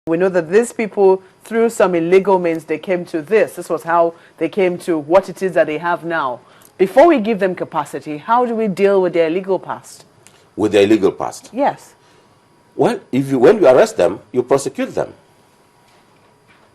We know that these people, through some illegal means, they came to this. This was how they came to what it is that they have now. Before we give them capacity, how do we deal with their illegal past? With their illegal past? Yes. Well, when you arrest them, you prosecute them.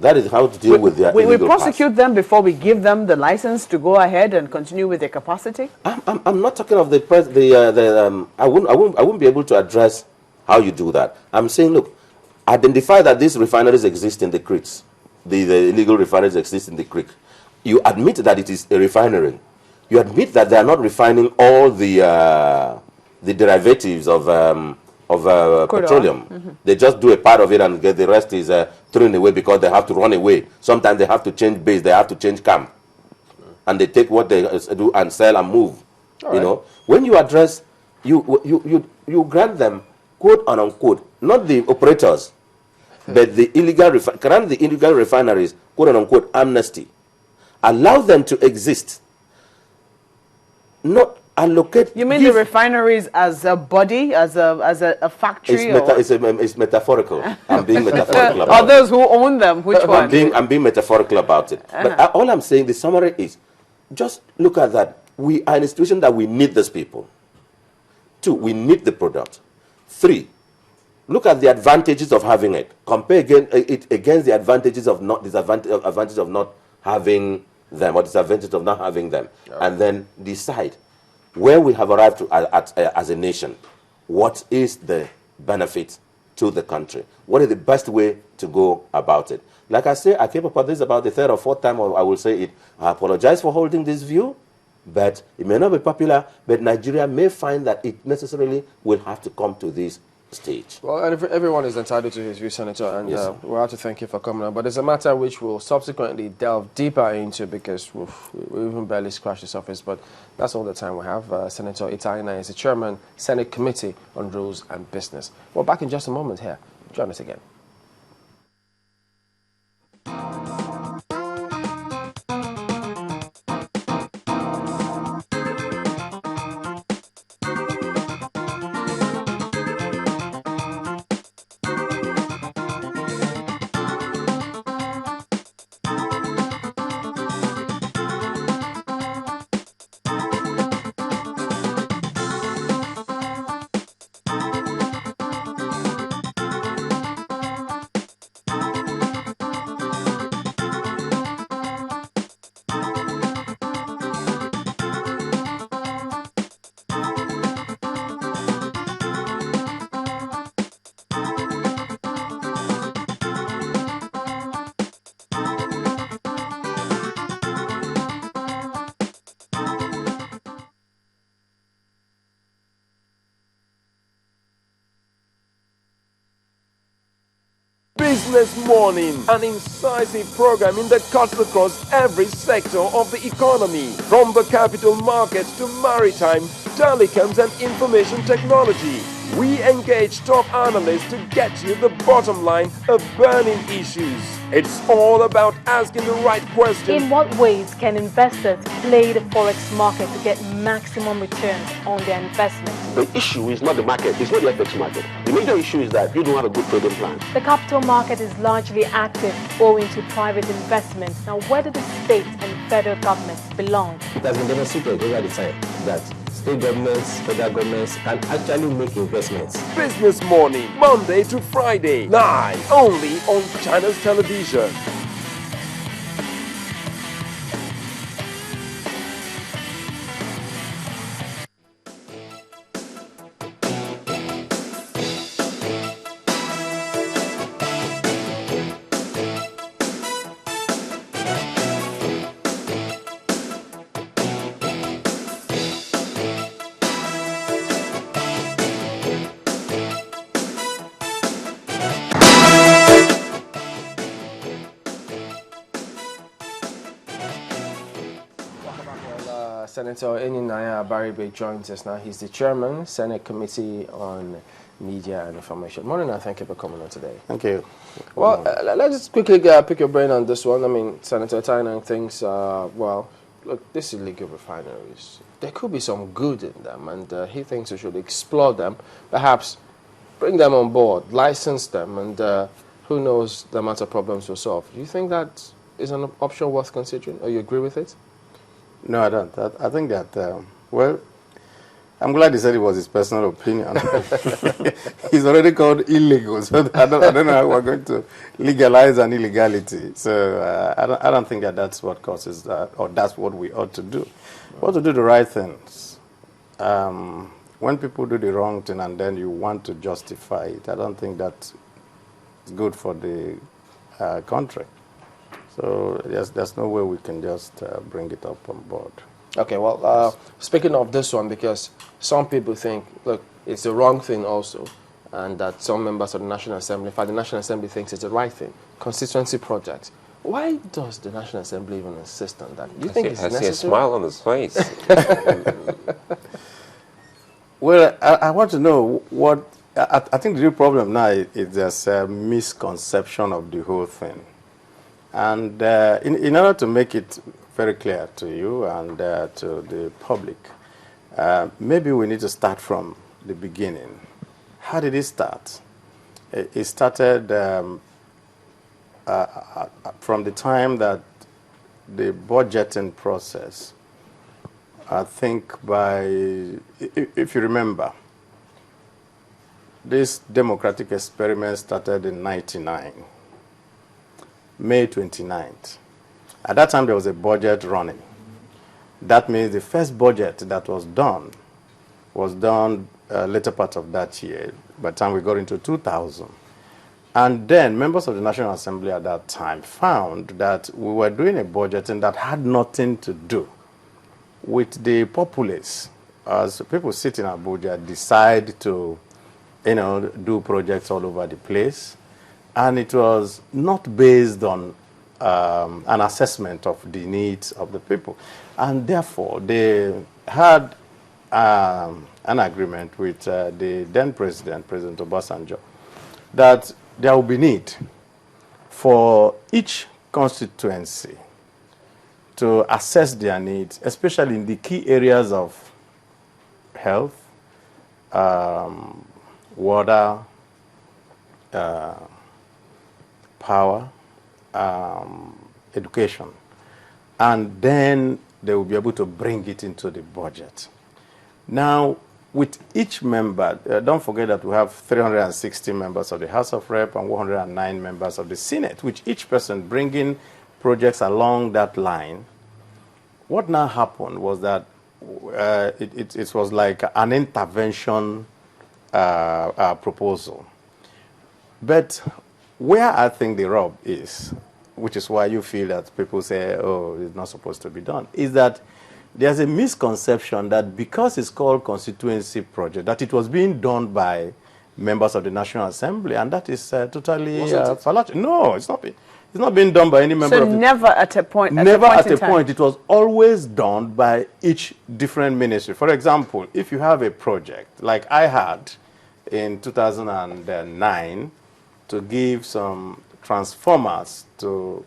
That is how to deal with their illegal past. We prosecute them before we give them the license to go ahead and continue with their capacity? I'm not talking of I wouldn't be able to address how you do that. I'm saying, look, identify that these refineries exist in the creeks. The illegal refineries exist in the creek. You admit that it is a refinery. You admit that they are not refining all the derivatives of petroleum. Mm-hmm. They just do a part of it and the rest is thrown away because they have to run away. Sometimes they have to change base. They have to change camp. And they take what they do and sell and move. All you know, when you address, you grant them, quote and unquote, not the operators, but the grant the illegal refineries, quote and unquote, amnesty. Allow them to exist. Not allocate. You mean the refineries as a body, as a factory? It's metaphorical. I'm being metaphorical about it. Or those who own them, which one? I'm being metaphorical about it. But all I'm saying, the summary is, just look at that. We are in a situation that we need these people. 2, we need the product. 3, look at the advantages of having it. Compare it against the advantages of advantage of not having them, or disadvantage of not having them, and then decide where we have arrived as a nation. What is the benefit to the country? What is the best way to go about it? Like I say, I came up with this about the 3rd or 4th time, I will say it. I apologize for holding this view, but it may not be popular, but Nigeria may find that it necessarily will have to come to this stage. Well, and everyone is entitled to his view, Senator, and yes, we have to thank you for coming on. But it's a matter which we'll subsequently delve deeper into because we even barely scratched the surface. But that's all the time we have. Senator Itai Aina is the chairman, Senate Committee on Rules and Business. Well, back in just a moment here. Join us again. Business Morning, an incisive program in that cuts across every sector of the economy, from the capital markets to maritime, telecoms and information technology. We engage top analysts to get you the bottom line of burning issues. It's all about asking the right question. In what ways can investors play the forex market to get maximum returns on their investment? The issue is not the market, it's not the FX market. The major issue is that you don't have a good trading plan. The capital market is largely active owing to private investments. Now, where do the state and federal governments belong? It has been demonstrated over the time that state governments, federal governments can actually make investments. Business Morning, Monday to Friday, live only on Channels Television. Senator Eninaya Abaribe joins us now. He's the chairman, Senate Committee on Media and Information. Morning, and thank you for coming on today. Thank you. Well, let's just quickly pick your brain on this one. I mean, Senator Itai thinks, well, look, this is illegal refineries. There could be some good in them, and he thinks we should explore them, perhaps bring them on board, license them, and who knows the amount of problems we'll solve. Do you think that is an option worth considering, or you agree with it? No, I don't. I think that, well, I'm glad he said it was his personal opinion. He's already called illegal, so I don't know how we're going to legalize an illegality. So I don't think that that's what causes that, or that's what we ought to do. We ought to do the right things. When people do the wrong thing and then you want to justify it, I don't think that's good for the country. So there's no way we can just bring it up on board. Okay, well, speaking of this one, because some people think, look, it's the wrong thing also, and that some members of the National Assembly, in fact, the National Assembly thinks it's the right thing, constituency projects. Why does the National Assembly even insist on that? Do you think it's necessary? I see a smile on his face. Well, I want to know what, I think the real problem now is there's a misconception of the whole thing. And in order to make it very clear to you and to the public, maybe we need to start from the beginning. How did it start? It started from the time that the budgeting process, I think by, if you remember, this democratic experiment started in 1999, May 29th. At that time, there was a budget running. That means the first budget that was done later part of that year, by the time we got into 2000. And then members of the National Assembly at that time found that we were doing a budgeting that had nothing to do with the populace. As people sit in Abuja decide to, do projects all over the place. And it was not based on an assessment of the needs of the people. And therefore, they had an agreement with the then President Obasanjo, that there will be need for each constituency to assess their needs, especially in the key areas of health, water, power, education. And then they will be able to bring it into the budget. Now, with each member, don't forget that we have 360 members of the House of Rep and 109 members of the Senate, which each person bringing projects along that line. What now happened was that it was like an intervention proposal. But where I think the rub is, which is why you feel that people say, oh, it's not supposed to be done, is that there's a misconception that because it's called constituency project, that it was being done by members of the National Assembly, and that is totally fallacious. No, it's not being done by any member of the... So never at a point It was always done by each different ministry. For example, if you have a project, like I had in 2009, to give some transformers to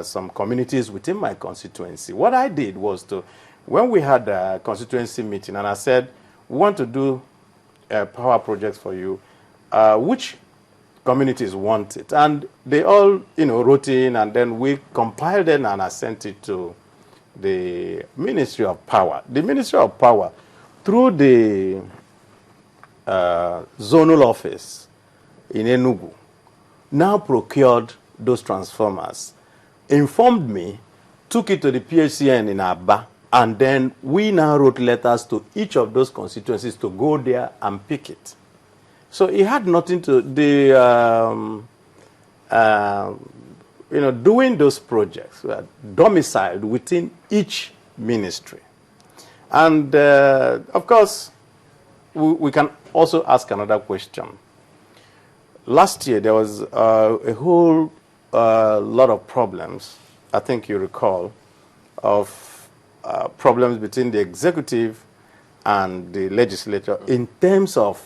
some communities within my constituency. What I did was to, when we had a constituency meeting and I said, we want to do power projects for you, which communities want it? And they all, wrote in, and then we compiled it and I sent it to the Ministry of Power. The Ministry of Power, through the zonal office in Enugu, now procured those transformers, informed me, took it to the PHCN in Aba, and then we now wrote letters to each of those constituencies to go there and pick it. So it had nothing to doing those projects were domiciled within each ministry. And of course, we can also ask another question. Last year, there was a whole lot of problems, I think you recall, of problems between the executive and the legislature in terms of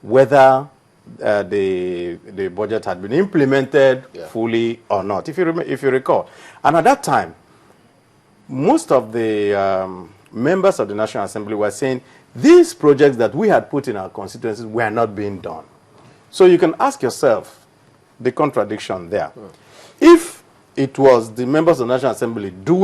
whether the budget had been implemented fully or not, if you recall. And at that time, most of the members of the National Assembly were saying, these projects that we had put in our constituencies were not being done. So you can ask yourself, the contradiction there. If it was the members of the National Assembly doing